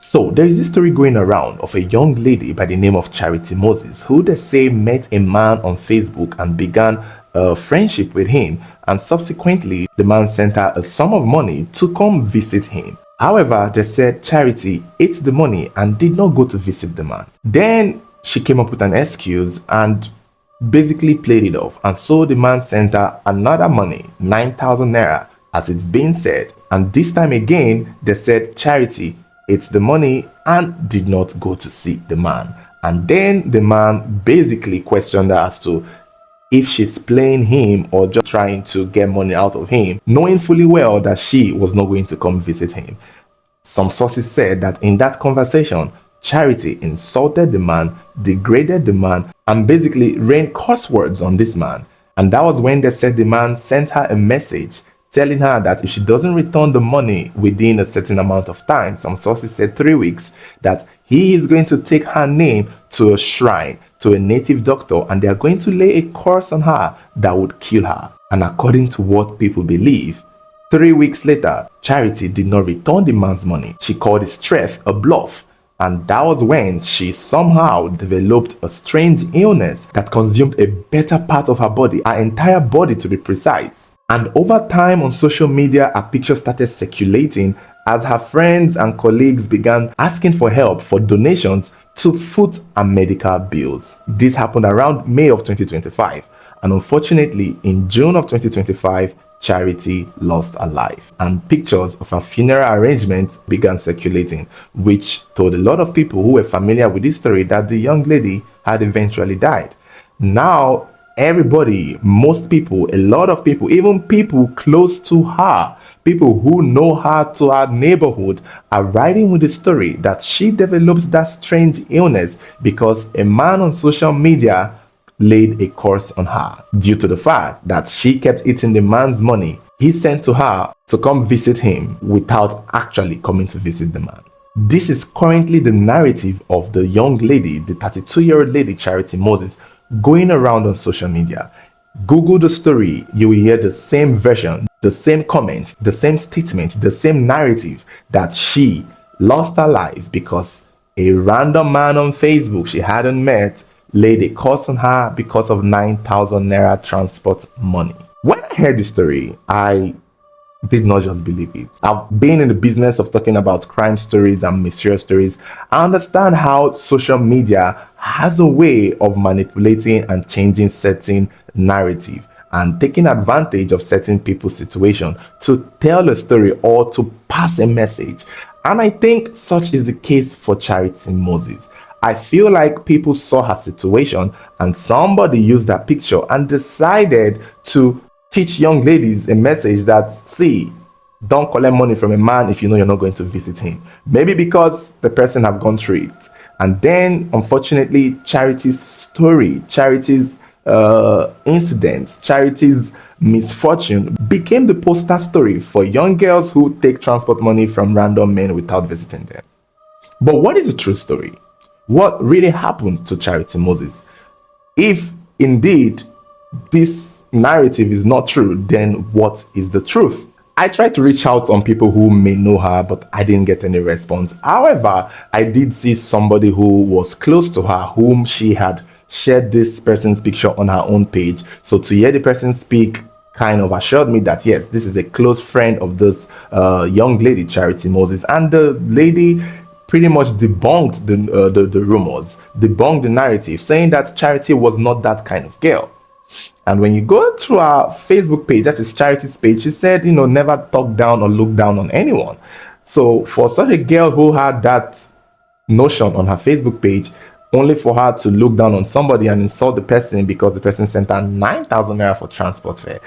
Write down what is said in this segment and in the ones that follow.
So there is this story going around of a young lady by the name of Charity Moses, who they say met a man on Facebook and began a friendship with him, and subsequently the man sent her a sum of money to come visit him. However, they said Charity ate the money and did not go to visit the man. Then she came up with an excuse and basically played it off, and so the man sent her another money, 9,000 naira, as it's been said. And this time again, they said Charity ate the money and did not go to see the man. And then the man basically questioned her as to if she's playing him or just trying to get money out of him, knowing fully well that she was not going to come visit him. Some sources said that in that conversation, Charity insulted the man, degraded the man, and basically rained curse words on this man. And that was when they said the man sent her a message telling her that if she doesn't return the money within a certain amount of time, some sources said 3 weeks, that he is going to take her name to a shrine, to a native doctor, and they are going to lay a curse on her that would kill her. And according to what people believe, 3 weeks later, Charity did not return the man's money. She called his threat a bluff. And that was when she somehow developed a strange illness that consumed a better part of her body, her entire body to be precise. And over time on social media, her picture started circulating as her friends and colleagues began asking for help for donations to food and medical bills. This happened around May of 2025. And unfortunately, in June of 2025, Charity lost her life, and pictures of her funeral arrangements began circulating, which told a lot of people who were familiar with this story that the young lady had eventually died. Now, everybody, most people, a lot of people, even people close to her, people who know her to her neighborhood, are writing with the story that she developed that strange illness because a man on social media laid a curse on her due to the fact that she kept eating the man's money he sent to her to come visit him without actually coming to visit the man. This is currently the narrative of the young lady, the 32-year-old lady Charity Moses, going around on social media. Google the story, you will hear the same version, the same comments, the same statement, the same narrative, that she lost her life because a random man on Facebook she hadn't met laid a curse on her because of 9,000 naira transport money. When I heard the story, I did not just believe it. I've been in the business of talking about crime stories and mysterious stories. I understand how social media has a way of manipulating and changing certain narrative and taking advantage of certain people's situation to tell a story or to pass a message. And I think such is the case for Charity Moses. I feel like people saw her situation and somebody used that picture and decided to teach young ladies a message that, see, don't collect money from a man if you know you're not going to visit him. Maybe because the person have gone through it. And then, unfortunately, Charity's story, Charity's incidents, Charity's misfortune became the poster story for young girls who take transport money from random men without visiting them. But what is the true story? What really happened to Charity Moses? If indeed this narrative is not true, then what is the truth? I tried to reach out on people who may know her, but I didn't get any response. However, I did see somebody who was close to her, whom she had shared this person's picture on her own page. So to hear the person speak kind of assured me that yes, this is a close friend of this young lady, Charity Moses. And the lady pretty much debunked the rumors, debunked the narrative, saying that Charity was not that kind of girl. And when you go to our Facebook page, that is Charity's page, she said, never talk down or look down on anyone. So for such a girl who had that notion on her Facebook page, only for her to look down on somebody and insult the person because the person sent her 9,000 naira for transport fare,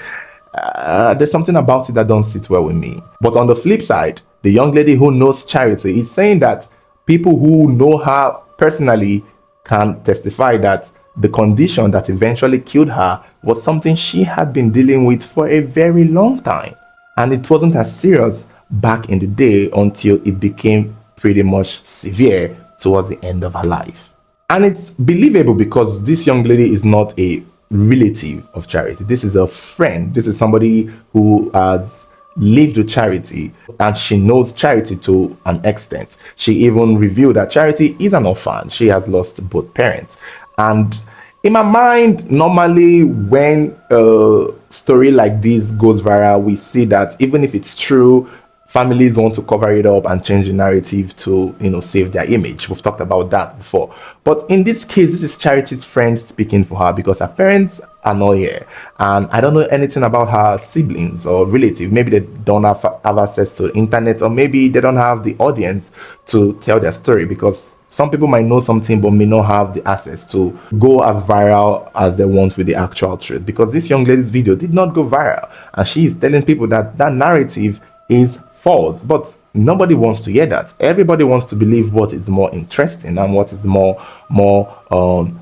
there's something about it that don't sit well with me. But on the flip side, the young lady who knows Charity is saying that people who know her personally can testify that the condition that eventually killed her was something she had been dealing with for a very long time. And it wasn't as serious back in the day until it became pretty much severe towards the end of her life. And it's believable because this young lady is not a relative of Charity. This is a friend. This is somebody who has lived with Charity, and she knows Charity to an extent. She even revealed that Charity is an orphan. She has lost both parents. And in my mind, normally when a story like this goes viral, we see that even if it's true, families want to cover it up and change the narrative to, save their image. We've talked about that before. But in this case, this is Charity's friend speaking for her, because her parents are not here. And I don't know anything about her siblings or relatives. Maybe they don't have access to the internet, or maybe they don't have the audience to tell their story, because some people might know something but may not have the access to go as viral as they want with the actual truth. Because this young lady's video did not go viral, and she is telling people that that narrative is false, but nobody wants to hear that. Everybody wants to believe what is more interesting and what is more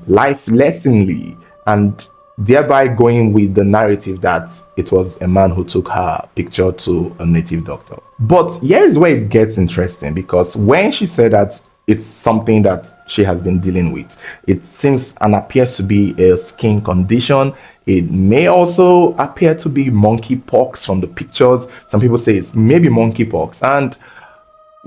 life lessonly, and thereby going with the narrative that it was a man who took her picture to a native doctor. But here is where it gets interesting, because when she said that it's something that she has been dealing with, it seems and appears to be a skin condition. It may also appear to be monkeypox from the pictures. Some people say it's maybe monkeypox. And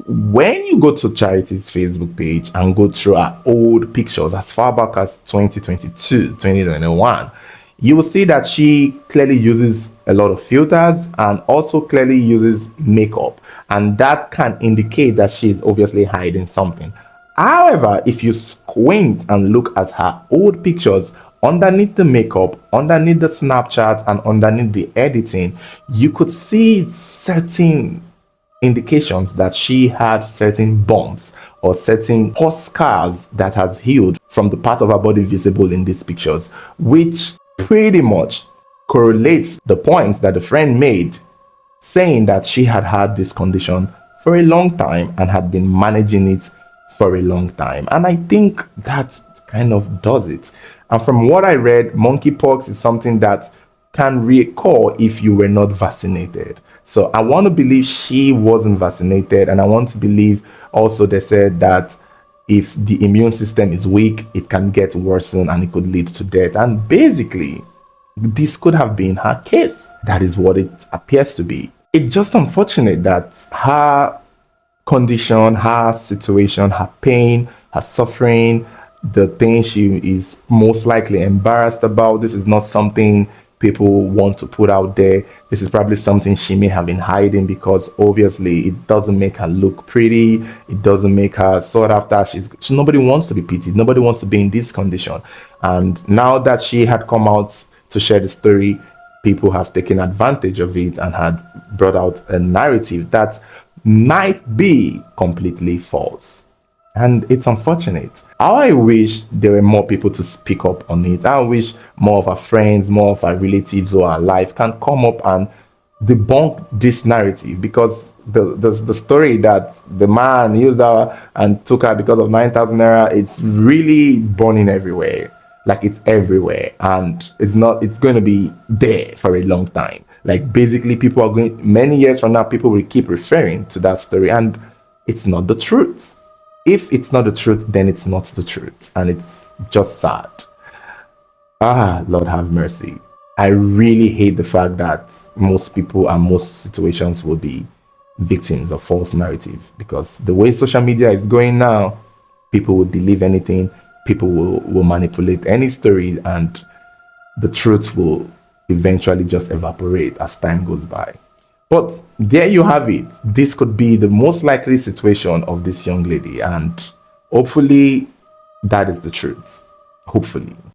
when you go to Charity's Facebook page and go through her old pictures as far back as 2022, 2021, you will see that she clearly uses a lot of filters and also clearly uses makeup. And that can indicate that she is obviously hiding something. However, if you squint and look at her old pictures, underneath the makeup, underneath the Snapchat, and underneath the editing, you could see certain indications that she had certain bumps or certain pus scars that has healed from the part of her body visible in these pictures, which pretty much correlates the point that the friend made, saying that she had had this condition for a long time and had been managing it for a long time. And I think that kind of does it. And from what I read, monkeypox is something that can reoccur if you were not vaccinated. So I want to believe she wasn't vaccinated, and I want to believe also they said that if the immune system is weak, it can get worsened and it could lead to death. And basically, this could have been her case. That is what it appears to be. It's just unfortunate that her condition, her situation, her pain, her suffering, the thing she is most likely embarrassed about, this is not something people want to put out there. This is probably something she may have been hiding, because obviously it doesn't make her look pretty. It doesn't make her sought after. Nobody wants to be pitied. Nobody wants to be in this condition. And now that she had come out to share the story, people have taken advantage of it and had brought out a narrative that might be completely false. And it's unfortunate. I wish there were more people to speak up on it. I wish more of our friends, more of our relatives who are alive can come up and debunk this narrative, because the story that the man used her and took her because of 9,000 naira, it's really burning everywhere. Like, it's everywhere, and it's going to be there for a long time. Like, basically, many years from now, people will keep referring to that story, and it's not the truth. If it's not the truth, then it's not the truth, and it's just sad. Lord have mercy. I really hate the fact that most people and most situations will be victims of false narrative, because the way social media is going now, people will believe anything, people will manipulate any story, and the truth will eventually just evaporate as time goes by. But there you have it. This could be the most likely situation of this young lady, and hopefully that is the truth. Hopefully.